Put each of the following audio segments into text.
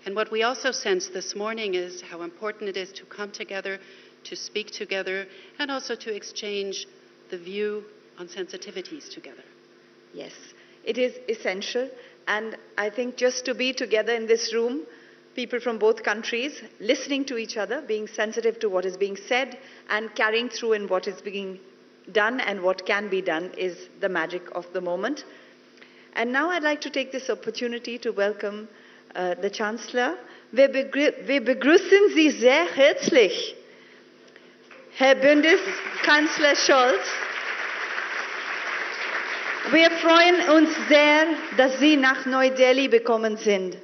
And what we also sense this morning is how important it is to come together, to speak together, and also to exchange the view on sensitivities together. Yes, it is essential. And I think just to be together in this room, people from both countries, listening to each other, being sensitive to what is being said, and carrying through in what is being done and what can be done is the magic of the moment. And now I'd like to take this opportunity to welcome the Chancellor. Wir begrüßen Sie sehr herzlich, Herr Bundeskanzler Scholz. Wir freuen uns sehr, dass Sie nach Neu-Delhi gekommen sind.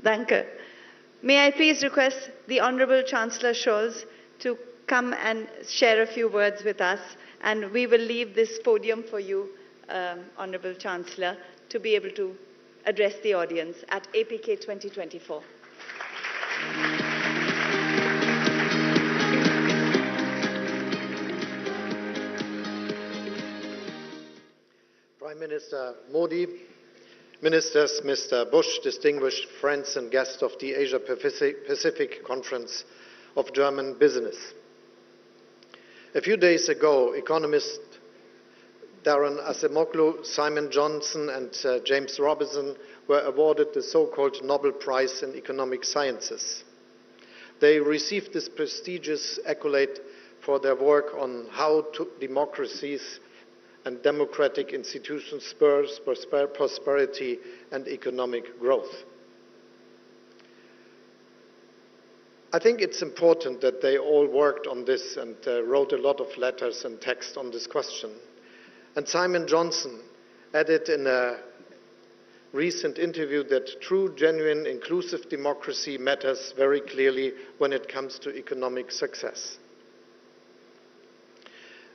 Danke. May I please request the Honorable Chancellor Scholz to come and share a few words with us, and we will leave this podium for you, Honorable Chancellor, to be able to address the audience at APK 2024. Prime Minister Modi, Ministers, Mr. Bush, distinguished friends and guests of the Asia-Pacific Conference of German Business. A few days ago, economists Darren Acemoglu, Simon Johnson and James Robinson were awarded the so-called Nobel Prize in Economic Sciences. They received this prestigious accolade for their work on how democracies and democratic institutions spurs prosperity and economic growth. I think it's important that they all worked on this and wrote a lot of letters and text on this question. And Simon Johnson added in a recent interview that true, genuine, inclusive democracy matters very clearly when it comes to economic success.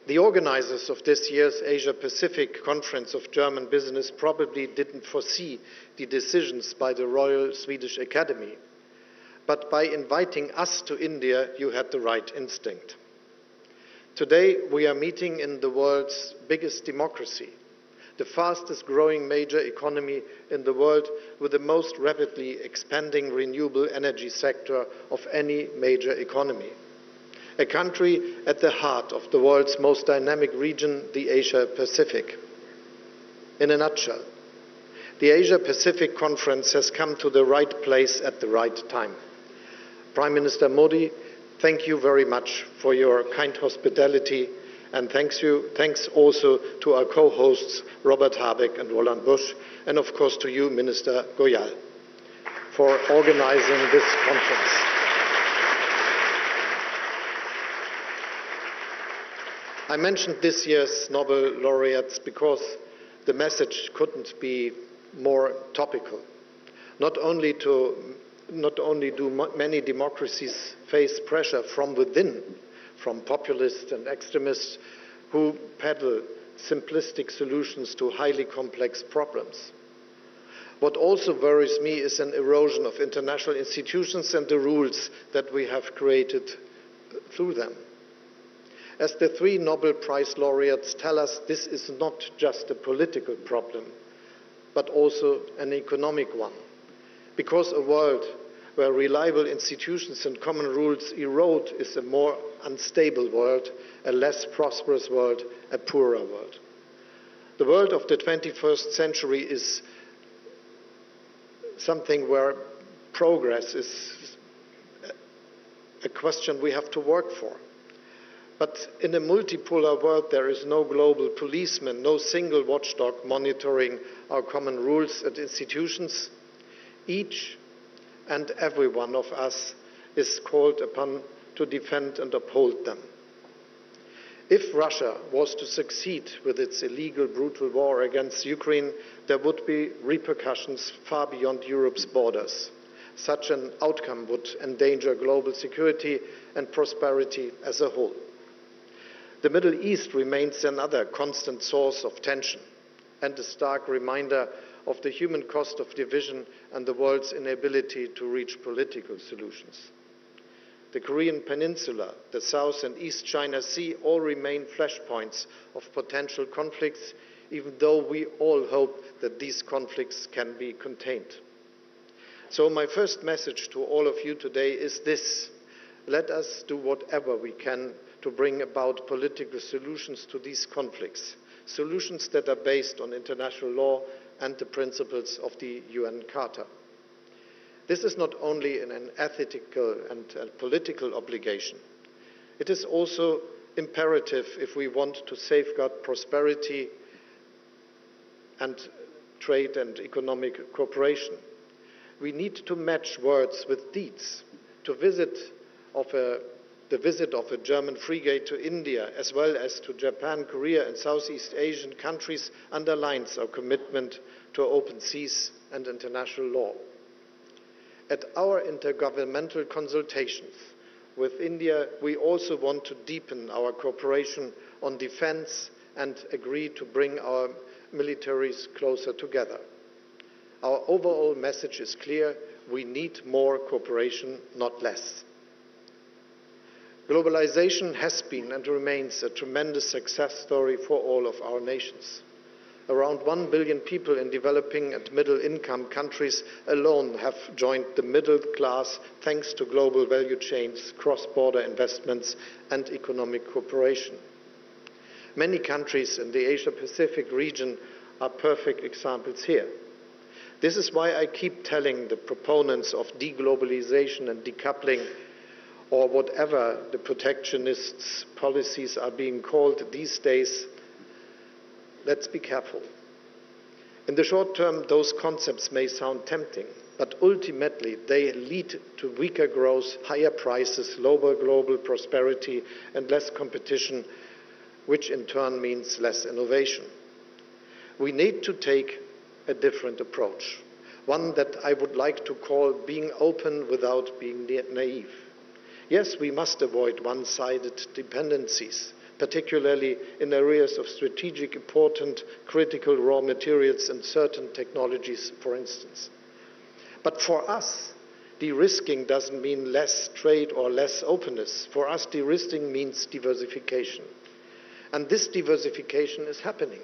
The organizers of this year's Asia-Pacific Conference of German Business probably didn't foresee the decisions by the Royal Swedish Academy, but by inviting us to India, you had the right instinct. Today, we are meeting in the world's biggest democracy, the fastest growing major economy in the world with the most rapidly expanding renewable energy sector of any major economy. A country at the heart of the world's most dynamic region, the Asia-Pacific. In a nutshell, the Asia-Pacific Conference has come to the right place at the right time. Prime Minister Modi, thank you very much for your kind hospitality, and thanks also to our co-hosts Robert Habeck and Roland Busch, and of course to you, Minister Goyal, for organizing this conference. I mentioned this year's Nobel laureates because the message couldn't be more topical. Not only do many democracies face pressure from within, from populists and extremists who peddle simplistic solutions to highly complex problems. What also worries me is an erosion of international institutions and the rules that we have created through them. As the three Nobel Prize laureates tell us, this is not just a political problem, but also an economic one. Because a world where reliable institutions and common rules erode is a more unstable world, a less prosperous world, a poorer world. The world of the 21st century is something where progress is a question we have to work for. But in a multipolar world, there is no global policeman, no single watchdog monitoring our common rules and institutions. Each and every one of us is called upon to defend and uphold them. If Russia was to succeed with its illegal, brutal war against Ukraine, there would be repercussions far beyond Europe's borders. Such an outcome would endanger global security and prosperity as a whole. The Middle East remains another constant source of tension and a stark reminder of the human cost of division and the world's inability to reach political solutions. The Korean Peninsula, the South and East China Sea all remain flashpoints of potential conflicts, even though we all hope that these conflicts can be contained. So my first message to all of you today is this: let us do whatever we can to bring about political solutions to these conflicts, solutions that are based on international law and the principles of the UN Charter. This is not only an ethical and political obligation. It is also imperative if we want to safeguard prosperity and trade and economic cooperation. We need to match words with deeds. The visit of a German frigate to India, as well as to Japan, Korea and Southeast Asian countries, underlines our commitment to open seas and international law. At our intergovernmental consultations with India, we also want to deepen our cooperation on defense and agree to bring our militaries closer together. Our overall message is clear: we need more cooperation, not less. Globalization has been and remains a tremendous success story for all of our nations. Around 1 billion people in developing and middle-income countries alone have joined the middle class thanks to global value chains, cross-border investments and economic cooperation. Many countries in the Asia-Pacific region are perfect examples here. This is why I keep telling the proponents of deglobalization and decoupling, or whatever the protectionist policies are being called these days, let's be careful. In the short term, those concepts may sound tempting, but ultimately they lead to weaker growth, higher prices, lower global prosperity, and less competition, which in turn means less innovation. We need to take a different approach, one that I would like to call being open without being naive. Yes, we must avoid one-sided dependencies, particularly in areas of strategic important critical raw materials and certain technologies, for instance. But for us, de-risking doesn't mean less trade or less openness. For us, de-risking means diversification. And this diversification is happening.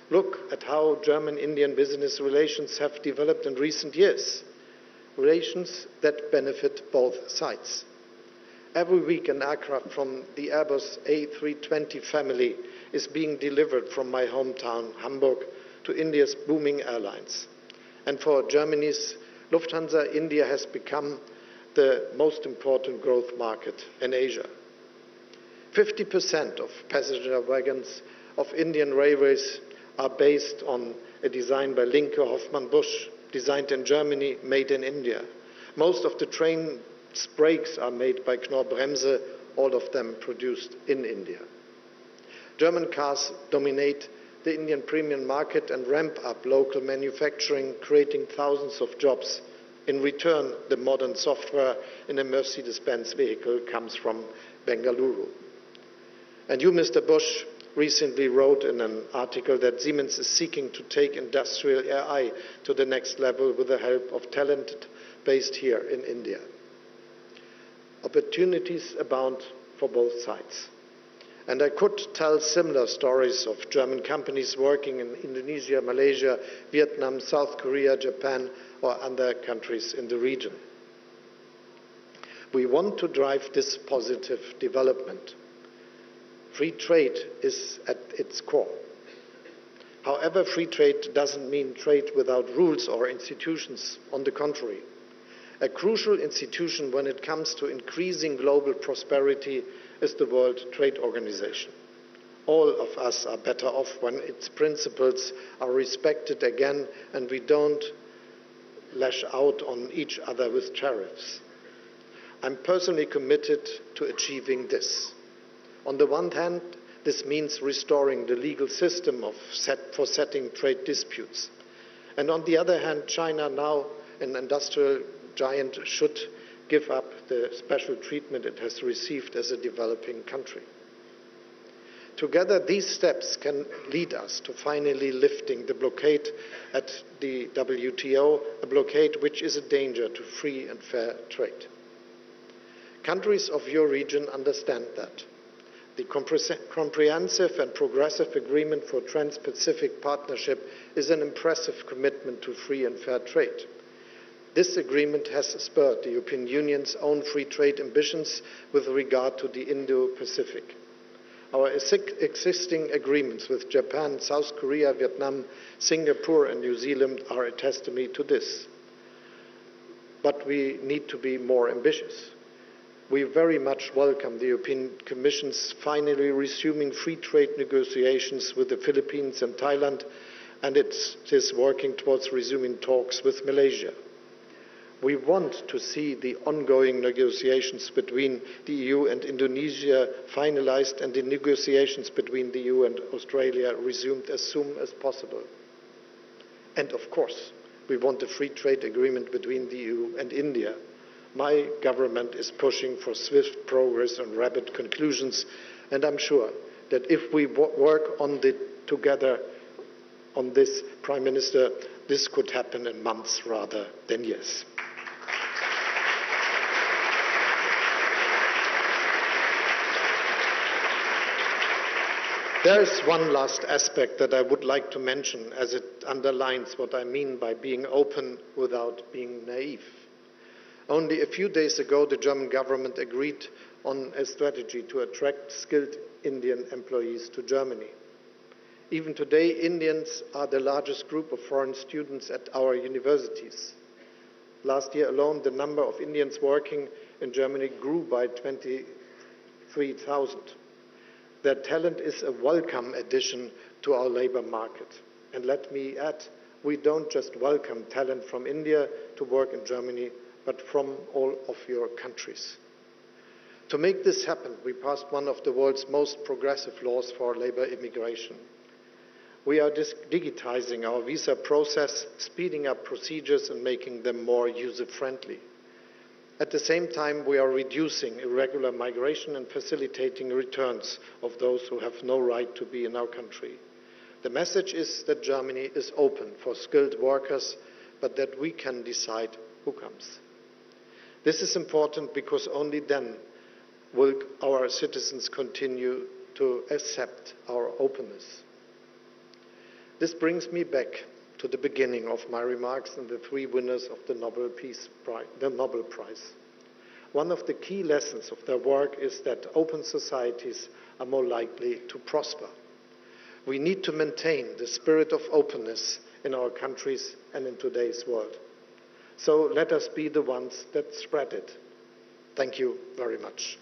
Look at how German-Indian business relations have developed in recent years, relations that benefit both sides. Every week an aircraft from the Airbus A320 family is being delivered from my hometown, Hamburg, to India's booming airlines. And for Germany's Lufthansa, India has become the most important growth market in Asia. 50% of passenger wagons of Indian railways are based on a design by Linke Hofmann Busch, designed in Germany, made in India. Most of the train brakes are made by Knorr-Bremse, all of them produced in India. German cars dominate the Indian premium market and ramp up local manufacturing, creating thousands of jobs. In return, the modern software in a Mercedes-Benz vehicle comes from Bengaluru. And you, Mr. Bush, recently wrote in an article that Siemens is seeking to take industrial AI to the next level with the help of talent based here in India. Opportunities abound for both sides. And I could tell similar stories of German companies working in Indonesia, Malaysia, Vietnam, South Korea, Japan, or other countries in the region. We want to drive this positive development. Free trade is at its core. However, free trade doesn't mean trade without rules or institutions. On the contrary, a crucial institution when it comes to increasing global prosperity is the World Trade Organization. All of us are better off when its principles are respected again and we don't lash out on each other with tariffs. I'm personally committed to achieving this. On the one hand, this means restoring the legal system for settling trade disputes. And on the other hand, China, now an industrial giant, should give up the special treatment it has received as a developing country. Together, these steps can lead us to finally lifting the blockade at the WTO, a blockade which is a danger to free and fair trade. Countries of your region understand that. The comprehensive and progressive agreement for Trans-Pacific Partnership is an impressive commitment to free and fair trade. This agreement has spurred the European Union's own free trade ambitions with regard to the Indo-Pacific. Our existing agreements with Japan, South Korea, Vietnam, Singapore and New Zealand are a testimony to this. But we need to be more ambitious. We very much welcome the European Commission's finally resuming free trade negotiations with the Philippines and Thailand, and it is working towards resuming talks with Malaysia. We want to see the ongoing negotiations between the EU and Indonesia finalized and the negotiations between the EU and Australia resumed as soon as possible. And of course, we want a free trade agreement between the EU and India. My government is pushing for swift progress and rapid conclusions, and I'm sure that if we work on together on this, Prime Minister, this could happen in months rather than years. There is one last aspect that I would like to mention, as it underlines what I mean by being open without being naive. Only a few days ago, the German government agreed on a strategy to attract skilled Indian employees to Germany. Even today, Indians are the largest group of foreign students at our universities. Last year alone, the number of Indians working in Germany grew by 23,000. Their talent is a welcome addition to our labor market. And let me add, we don't just welcome talent from India to work in Germany, but from all of your countries. To make this happen, we passed one of the world's most progressive laws for labor immigration. We are digitizing our visa process, speeding up procedures and making them more user-friendly. At the same time, we are reducing irregular migration and facilitating returns of those who have no right to be in our country. The message is that Germany is open for skilled workers, but that we can decide who comes. This is important because only then will our citizens continue to accept our openness. This brings me back to the beginning of my remarks and the three winners of the Nobel Prize. One of the key lessons of their work is that open societies are more likely to prosper. We need to maintain the spirit of openness in our countries and in today's world. So let us be the ones that spread it. Thank you very much.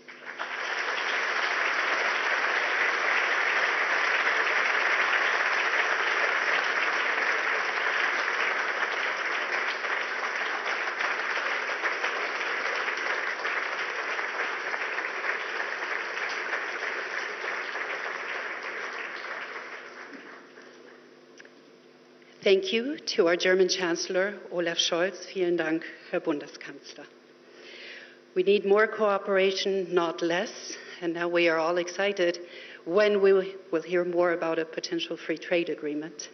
Thank you to our German Chancellor, Olaf Scholz. Vielen Dank, Herr Bundeskanzler. We need more cooperation, not less, and now we are all excited when we will hear more about a potential free trade agreement.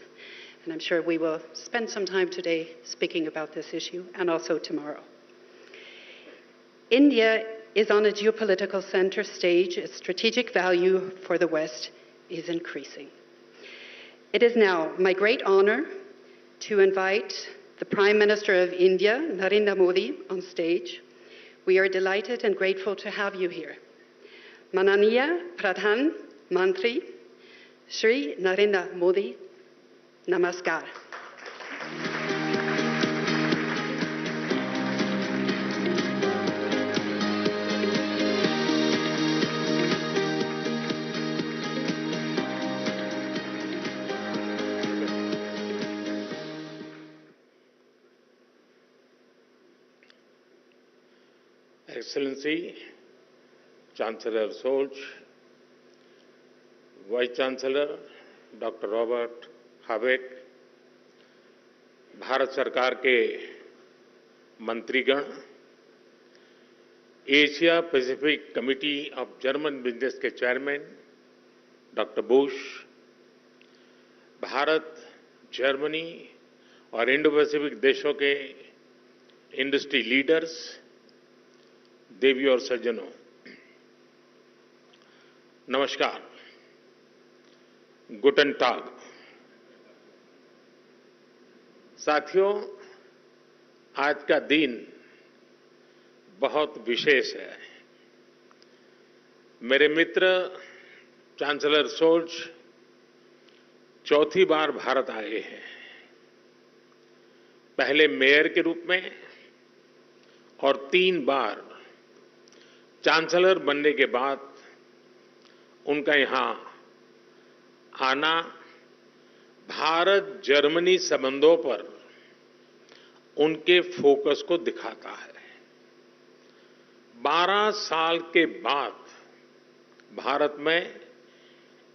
And I'm sure we will spend some time today speaking about this issue, and also tomorrow. India is on a geopolitical center stage. Its strategic value for the West is increasing. It is now my great honor to invite the Prime Minister of India, Narendra Modi, on stage. We are delighted and grateful to have you here. Mananiya Pradhan Mantri, Shri Narendra Modi, Namaskar. Excellency, Chancellor Scholz, Vice Chancellor Dr. Robert Habeck, Bharat सरकार के मंत्रीगण, Asia Pacific committee of German business के chairman doctor Bush, Bharat, Germany और Indo Pacific देशों के industry leaders, देवी और सज्जनों, नमस्कार, गुटन टाग। साथियों, आज का दिन बहुत विशेष है। मेरे मित्र चांसलर शोल्ज चौथी बार भारत आए हैं, पहले मेयर के रूप में और 3 बार चांसलर बनने के बाद उनका यहां आना भारत जर्मनी संबंधों पर उनके फोकस को दिखाता है। 12 साल के बाद भारत में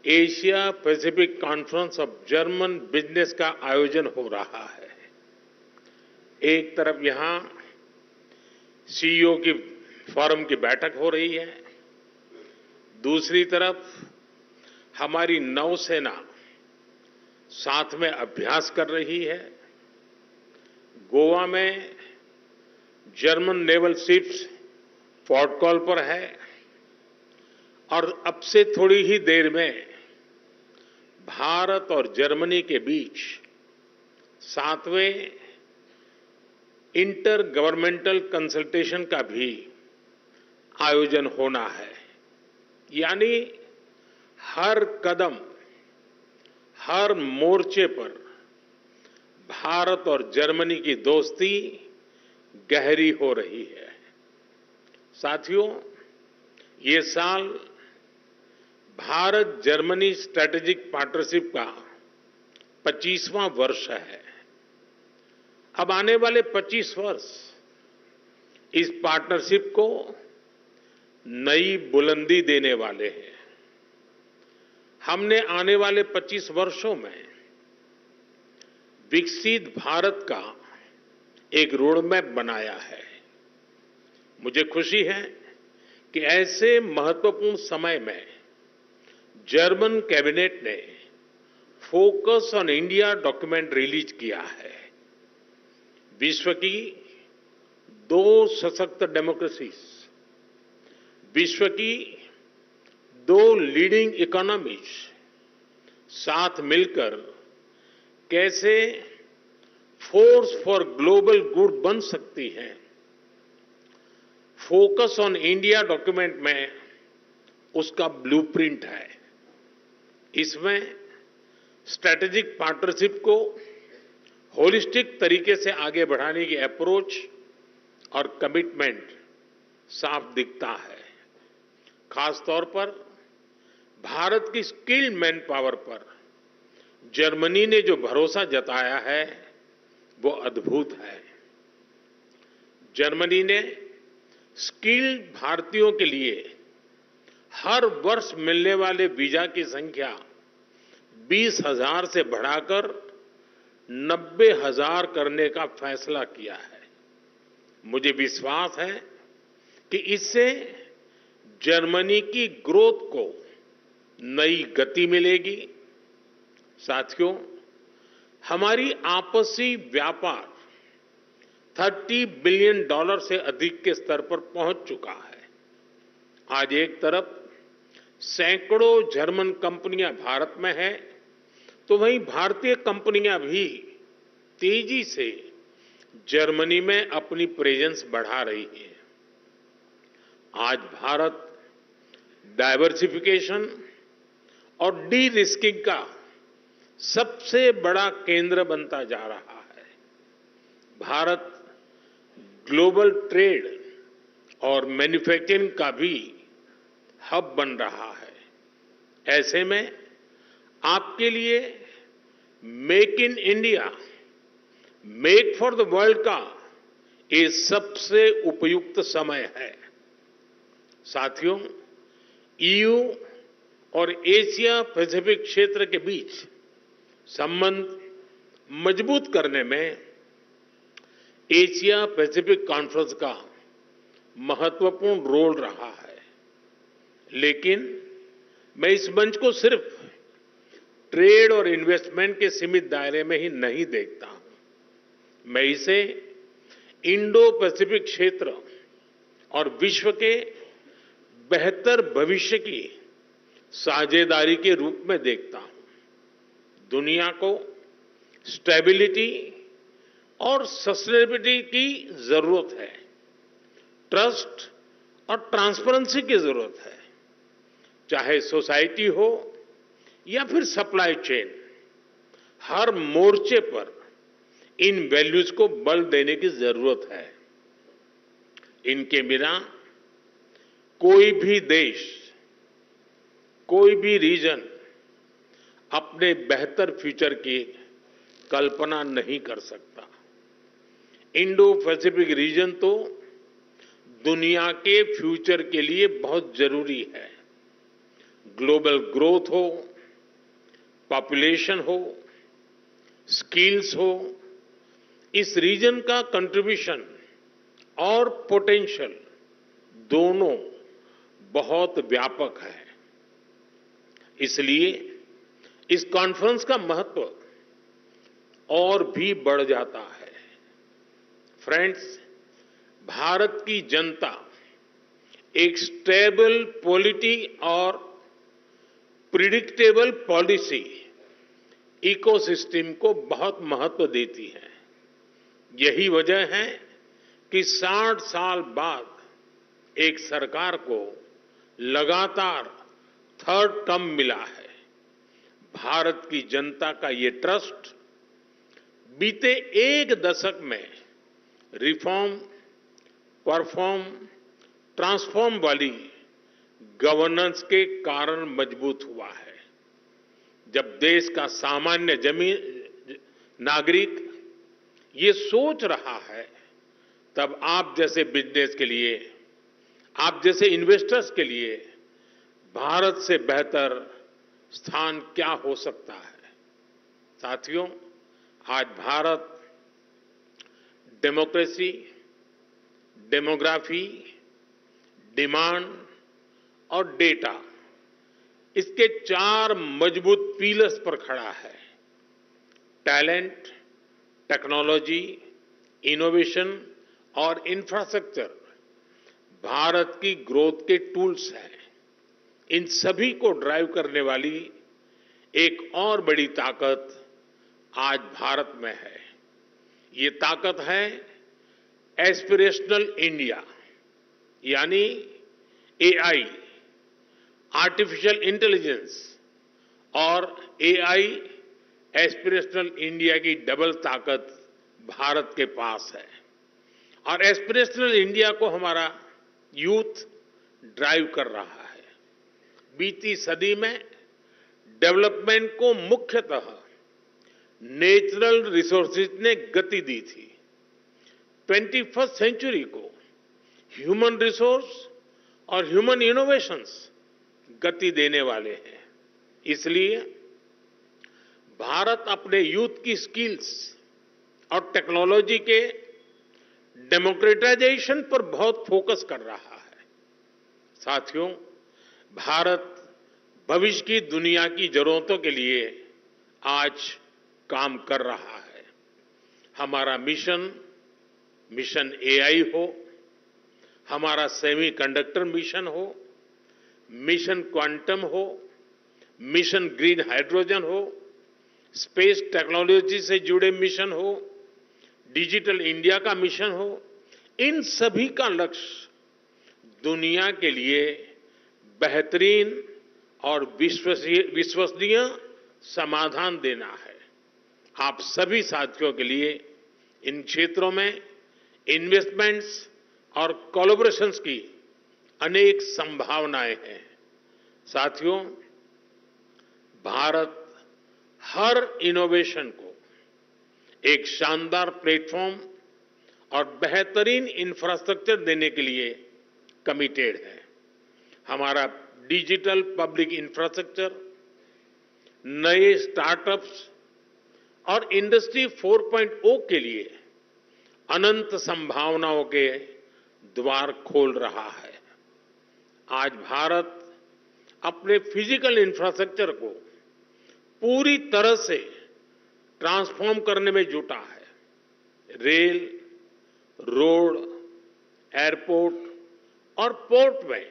Asia Pacific conference of German business का आयोजन हो रहा है। एक तरफ यहां सीईओ की फोरम की बैठक हो रही है, दूसरी तरफ हमारी नौसेना साथ में अभ्यास कर रही है। गोवा में German naval ships port call पर है और अब से थोड़ी ही देर में भारत और जर्मनी के बीच 7वें इंटर गवर्नमेंटल कंसल्टेशन का भी आयोजन होना है। यानी हर कदम, हर मोर्चे पर भारत और जर्मनी की दोस्ती गहरी हो रही है। साथियों, ये साल भारत जर्मनी स्ट्रैटेजिक पार्टनरशिप का 25वां वर्ष है। अब आने वाले 25 वर्ष इस पार्टनरशिप को नई बुलंदी देने वाले हैं। हमने आने वाले 25 वर्षों में विकसित भारत का एक रोडमैप बनाया है। मुझे खुशी है कि ऐसे महत्वपूर्ण समय में जर्मन कैबिनेट ने focus on India document release किया है। विश्व की 2 सशक्त डेमोक्रेसीज, विश्व की 2 लीडिंग इकोनॉमीज साथ मिलकर कैसे फोर्स फॉर ग्लोबल गुड बन सकती हैं। फोकस ऑन इंडिया डॉक्यूमेंट में उसका ब्लूप्रिंट है। इसमें स्ट्रैटेजिक पार्टनरशिप को होलिस्टिक तरीके से आगे बढ़ाने की अप्रोच और कमिटमेंट साफ दिखता है। खासतौर पर भारत की स्किल्ड मैन पावर पर जर्मनी ने जो भरोसा जताया है वो अद्भुत है। जर्मनी ने स्किल्ड भारतीयों के लिए हर वर्ष मिलने वाले वीजा की संख्या 20,000 से बढ़ाकर 90,000 करने का फैसला किया है। मुझे विश्वास है कि इससे जर्मनी की ग्रोथ को नई गति मिलेगी। साथियों, हमारी आपसी व्यापार $30 बिलियन से अधिक के स्तर पर पहुंच चुका है। आज एक तरफ सैकड़ों जर्मन कंपनियां भारत में हैं, तो वहीं भारतीय कंपनियां भी तेजी से जर्मनी में अपनी प्रेजेंस बढ़ा रही हैं। आज भारत डाइवर्सिफिकेशन और डी रिस्किंग का सबसे बड़ा केंद्र बनता जा रहा है। भारत ग्लोबल ट्रेड और मैन्युफैक्चरिंग का भी हब बन रहा है। ऐसे में आपके लिए make in India, make for the world का ये सबसे उपयुक्त समय है। साथियों, ईयू और एशिया पैसिफिक क्षेत्र के बीच संबंध मजबूत करने में एशिया पैसिफिक कॉन्फ्रेंस का महत्वपूर्ण रोल रहा है। लेकिन मैं इस मंच को सिर्फ ट्रेड और इन्वेस्टमेंट के सीमित दायरे में ही नहीं देखता हूं। मैं इसे इंडो पैसिफिक क्षेत्र और विश्व के बेहतर भविष्य की साझेदारी के रूप में देखता हूं। दुनिया को स्टेबिलिटी, और सस्टेनेबिलिटी की जरूरत है, ट्रस्ट और ट्रांसपेरेंसी की जरूरत है। चाहे सोसाइटी हो या फिर सप्लाई चेन, हर मोर्चे पर इन वैल्यूज को बल देने की जरूरत है। इनके बिना कोई भी देश, कोई भी रीजन अपने बेहतर फ्यूचर की कल्पना नहीं कर सकता। इंडो पैसिफिक रीजन तो दुनिया के फ्यूचर के लिए बहुत जरूरी है। ग्लोबल ग्रोथ हो, पॉपुलेशन हो, स्किल्स हो, इस रीजन का कंट्रीब्यूशन और पोटेंशियल दोनों बहुत व्यापक है। इसलिए इस कॉन्फ्रेंस का महत्व और भी बढ़ जाता है। फ्रेंड्स, भारत की जनता एक स्टेबल पॉलिटी और प्रिडिक्टेबल पॉलिसी इकोसिस्टम को बहुत महत्व देती है। यही वजह है कि 60 साल बाद एक सरकार को लगातार थर्ड टर्म मिला है। भारत की जनता का ये ट्रस्ट बीते एक दशक में रिफॉर्म, परफॉर्म, ट्रांसफॉर्म वाली गवर्नेंस के कारण मजबूत हुआ है। जब देश का सामान्य नागरिक ये सोच रहा है, तब आप जैसे बिजनेस के लिए, आप जैसे इन्वेस्टर्स के लिए भारत से बेहतर स्थान क्या हो सकता है। साथियों, आज भारत डेमोक्रेसी, डेमोग्राफी, डिमांड और डेटा, इसके 4 मजबूत पिलर्स पर खड़ा है। टैलेंट, टेक्नोलॉजी, इनोवेशन और इंफ्रास्ट्रक्चर भारत की ग्रोथ के टूल्स हैं। इन सभी को ड्राइव करने वाली एक और बड़ी ताकत आज भारत में है। ये ताकत है एस्पिरेशनल इंडिया, यानी एआई, आर्टिफिशियल इंटेलिजेंस और एआई एस्पिरेशनल इंडिया की डबल ताकत भारत के पास है। और एस्पिरेशनल इंडिया को हमारा यूथ ड्राइव कर रहा है। बीती सदी में डेवलपमेंट को मुख्यतः नेचुरल रिसोर्सेज ने गति दी थी। 21st सेंचुरी को ह्यूमन रिसोर्स और ह्यूमन इनोवेशंस गति देने वाले हैं। इसलिए भारत अपने यूथ की स्किल्स और टेक्नोलॉजी के डेमोक्रेटाइजेशन पर बहुत फोकस कर रहा है। साथियों, भारत भविष्य की दुनिया की जरूरतों के लिए आज काम कर रहा है। हमारा मिशन एआई हो, हमारा सेमीकंडक्टर मिशन हो, मिशन क्वांटम हो, मिशन ग्रीन हाइड्रोजन हो, स्पेस टेक्नोलॉजी से जुड़े मिशन हो, डिजिटल इंडिया का मिशन हो, इन सभी का लक्ष्य दुनिया के लिए बेहतरीन और विश्वसनीय समाधान देना है। आप सभी साथियों के लिए इन क्षेत्रों में इन्वेस्टमेंट्स और कोलैबोरेशंस की अनेक संभावनाएं हैं। साथियों, भारत हर इनोवेशन को एक शानदार प्लेटफॉर्म और बेहतरीन इंफ्रास्ट्रक्चर देने के लिए कमिटेड है। हमारा डिजिटल पब्लिक इंफ्रास्ट्रक्चर, नए स्टार्टअप्स और इंडस्ट्री 4.0 के लिए अनंत संभावनाओं के द्वार खोल रहा है। आज भारत अपने फिजिकल इंफ्रास्ट्रक्चर को पूरी तरह से ट्रांसफॉर्म करने में जुटा है। रेल, रोड, एयरपोर्ट और पोर्ट में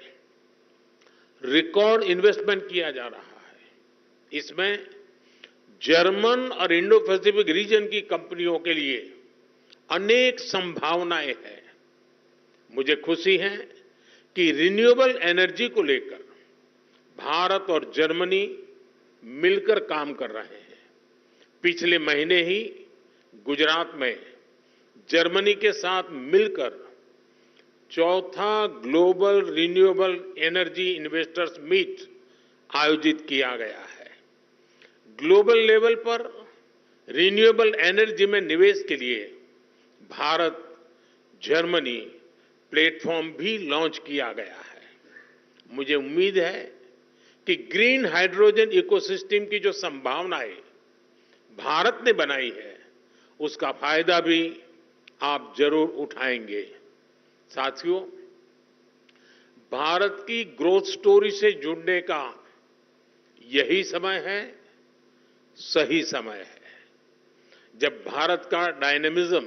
रिकॉर्ड इन्वेस्टमेंट किया जा रहा है। इसमें जर्मन और इंडो पैसिफिक रीजन की कंपनियों के लिए अनेक संभावनाएं हैं। मुझे खुशी है कि रिन्यूएबल एनर्जी को लेकर भारत और जर्मनी मिलकर काम कर रहे हैं। पिछले महीने ही गुजरात में जर्मनी के साथ मिलकर चौथा global renewable energy investors meet आयोजित किया गया है। ग्लोबल लेवल पर रिन्यूएबल एनर्जी में निवेश के लिए भारत जर्मनी प्लेटफॉर्म भी लॉन्च किया गया है। मुझे उम्मीद है कि ग्रीन हाइड्रोजन इकोसिस्टम की जो संभावनाएं भारत ने बनाई है, उसका फायदा भी आप जरूर उठाएंगे। साथियों, भारत की ग्रोथ स्टोरी से जुड़ने का यही समय है, सही समय है, जब भारत का डायनेमिज्म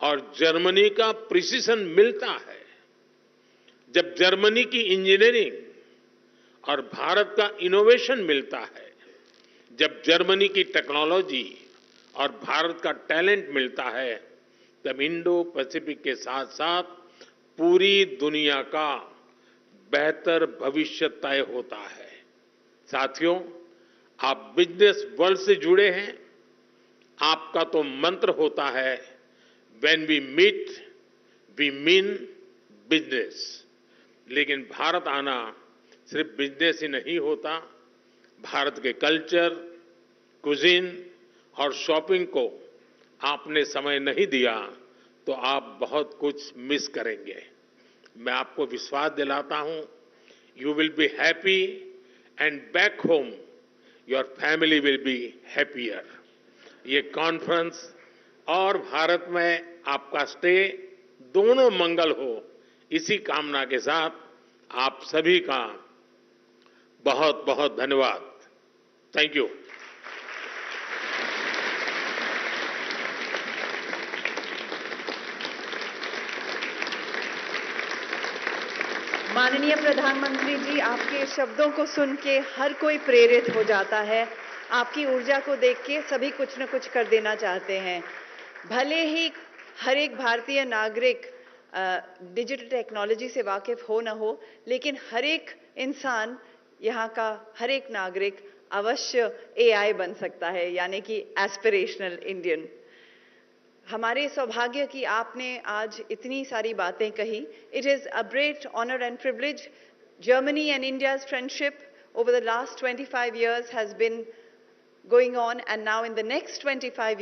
और जर्मनी का प्रिसिशन मिलता है, जब जर्मनी की इंजीनियरिंग और भारत का इनोवेशन मिलता है, जब जर्मनी की टेक्नोलॉजी और भारत का टैलेंट मिलता है, तब इंडो पैसिफिक के साथ साथ पूरी दुनिया का बेहतर भविष्य तय होता है। साथियों, आप बिजनेस वर्ल्ड से जुड़े हैं। आपका तो मंत्र होता है, when we meet we mean business. लेकिन भारत आना सिर्फ बिजनेस ही नहीं होता। भारत के कल्चर, कुजीन और शॉपिंग को आपने समय नहीं दिया तो आप बहुत कुछ मिस करेंगे। मैं आपको विश्वास दिलाता हूं, you will be happy and back home your family will be happier. ये कॉन्फ्रेंस और भारत में आपका स्टे दोनों मंगल हो, इसी कामना के साथ आप सभी का बहुत बहुत धन्यवाद। Thank you. माननीय प्रधानमंत्री जी, आपके शब्दों को सुन के हर कोई प्रेरित हो जाता है। आपकी ऊर्जा को देख के सभी कुछ न कुछ कर देना चाहते हैं। भले ही हर एक भारतीय नागरिक डिजिटल टेक्नोलॉजी से वाकिफ हो न हो, लेकिन हर एक इंसान, यहाँ का हर एक नागरिक अवश्य एआई बन सकता है, यानी कि एस्पिरेशनल इंडियन। हमारे सौभाग्य कि आपने आज इतनी सारी बातें कही। It is a great honour and privilege. Germany and India's friendship over the last 25 years has been going on, and now in the next 25 years